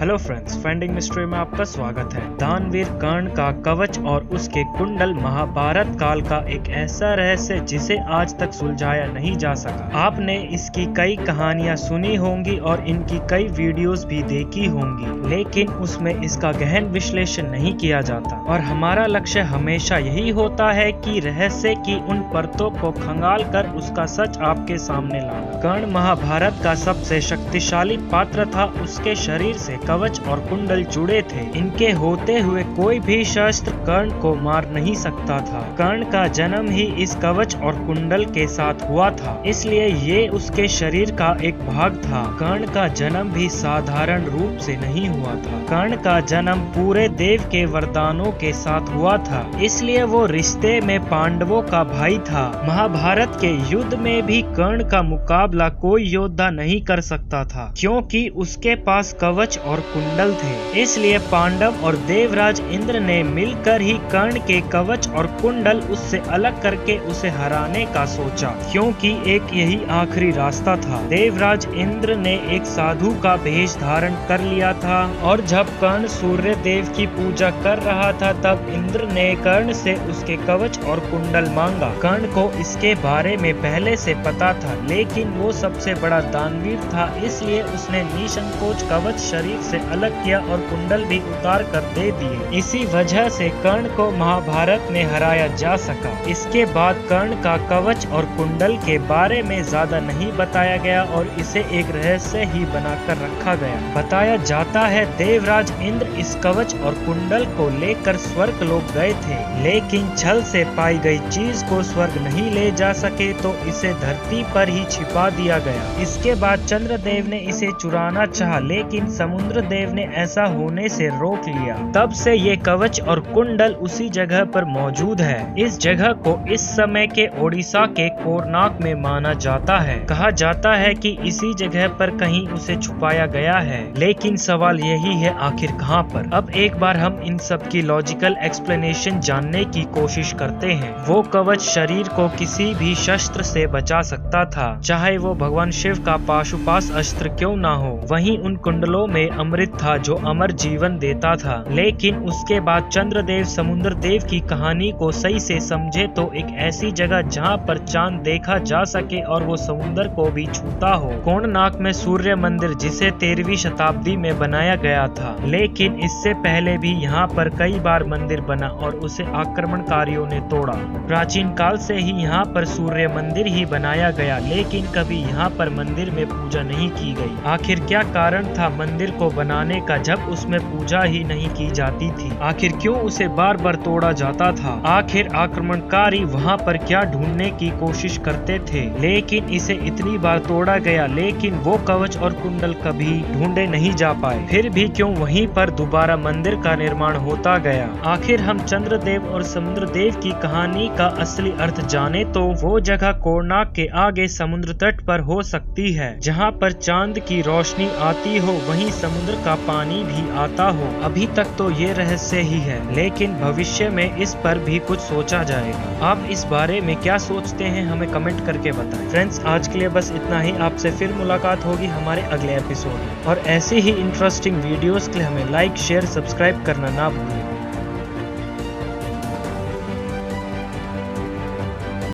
Hello friends, finding mystery में आपका स्वागत है। दानवीर कर्ण का कवच और उसके कुंडल महाभारत काल का एक ऐसा रहस्य जिसे आज तक सुलझाया नहीं जा सका। आपने इसकी कई कहानियां सुनी होंगी और इनकी कई वीडियोस भी देखी होंगी, लेकिन उसमें इसका गहन विश्लेषण नहीं किया जाता। और हमारा लक्ष्य हमेशा यही होता है कि रहस्य की उन परतों को खंगाल कर उसका सच आपके सामने लाना। कर्ण महाभारत का सबसे शक्तिशाली पात्र था। उसके शरीर से कवच और कुंडल जुड़े थे। इनके होते हुए कोई भी शस्त्र कर्ण को मार नहीं सकता था। कर्ण का जन्म ही इस कवच और कुंडल के साथ हुआ था, इसलिए ये उसके शरीर का एक भाग था। कर्ण का जन्म भी साधारण रूप से नहीं हुआ था। कर्ण का जन्म पूरे देव के वरदानों के साथ हुआ था, इसलिए वो रिश्ते में पांडवों का भाई था। महाभारत के युद्ध में भी कर्ण का मुकाबला कोई योद्धा नहीं कर सकता था, क्योंकि उसके पास कवच और कुंडल थे। इसलिए पांडव और देवराज इंद्र ने मिलकर ही कर्ण के कवच और कुंडल उससे अलग करके उसे हराने का सोचा, क्योंकि एक यही आखिरी रास्ता था। देवराज इंद्र ने एक साधु का भेष धारण कर लिया था, और जब कर्ण सूर्य देव की पूजा कर रहा था तब इंद्र ने कर्ण से उसके कवच और कुंडल मांगा। कर्ण को इसके बारे में पहले से पता था, लेकिन वो सबसे बड़ा दानवीर था, इसलिए उसने निसंकोच कवच शरीर से अलग किया और कुंडल भी उतार कर दे दिए। इसी वजह से कर्ण को महाभारत में हराया जा सका। इसके बाद कर्ण का कवच और कुंडल के बारे में ज्यादा नहीं बताया गया और इसे एक रहस्य ही बनाकर रखा गया। बताया जाता है देवराज इंद्र इस कवच और कुंडल को लेकर स्वर्ग लोग गए थे, लेकिन छल से पाई गई चीज को स्वर्ग नहीं ले जा सके तो इसे धरती पर ही छिपा दिया गया। इसके बाद चंद्रदेव ने इसे चुराना चाहा, लेकिन समुद्र देव ने ऐसा होने से रोक लिया। तब से ये कवच और कुंडल उसी जगह पर मौजूद है। इस जगह को इस समय के ओडिशा के कोरनाक में माना जाता है। कहा जाता है कि इसी जगह पर कहीं उसे छुपाया गया है, लेकिन सवाल यही है आखिर कहाँ पर। अब एक बार हम इन सब की लॉजिकल एक्सप्लेनेशन जानने की कोशिश करते हैं। वो कवच शरीर को किसी भी शस्त्र से बचा सकता था, चाहे वो भगवान शिव का पाशुपाश अस्त्र क्यों ना हो। वहीं उन कुंडलों में अमृत था जो अमर जीवन देता था। लेकिन उसके बाद चंद्रदेव समुद्र देव की कहानी को सही से समझे तो एक ऐसी जगह जहां पर चांद देखा जा सके और वो समुद्र को भी छूता हो। कोणार्क में सूर्य मंदिर, जिसे 13वीं शताब्दी में बनाया गया था, लेकिन इससे पहले भी यहाँ पर कई बार मंदिर बना और उसे आक्रमणकारियों ने तोड़ा। प्राचीन काल से ही यहाँ पर सूर्य मंदिर ही बनाया गया, लेकिन कभी यहाँ पर मंदिर में पूजा नहीं की गई। आखिर क्या कारण था मंदिर को बनाने का जब उसमें पूजा ही नहीं की जाती थी? आखिर क्यों उसे बार बार तोड़ा जाता था? आखिर आक्रमणकारी वहाँ पर क्या ढूंढने की कोशिश करते थे? लेकिन इसे इतनी बार तोड़ा गया, लेकिन वो कवच और कुंडल कभी ढूंढे नहीं जा पाए। फिर भी क्यों वहीं पर दोबारा मंदिर का निर्माण होता गया? आखिर हम चंद्रदेव और समुद्र देव की कहानी का असली अर्थ जाने तो वो जगह कोणार्क के आगे समुद्र तट पर हो सकती है, जहाँ पर चांद की रोशनी आती हो, वहीं समुद्र का पानी भी आता हो। अभी तक तो ये रहस्य ही है, लेकिन भविष्य में इस पर भी कुछ सोचा जाएगा। आप इस बारे में क्या सोचते हैं, हमें कमेंट करके बताएं। फ्रेंड्स, आज के लिए बस इतना ही। आपसे फिर मुलाकात होगी हमारे अगले एपिसोड में, और ऐसी ही इंटरेस्टिंग वीडियोस के लिए हमें लाइक, शेयर, सब्सक्राइब करना ना भूलें।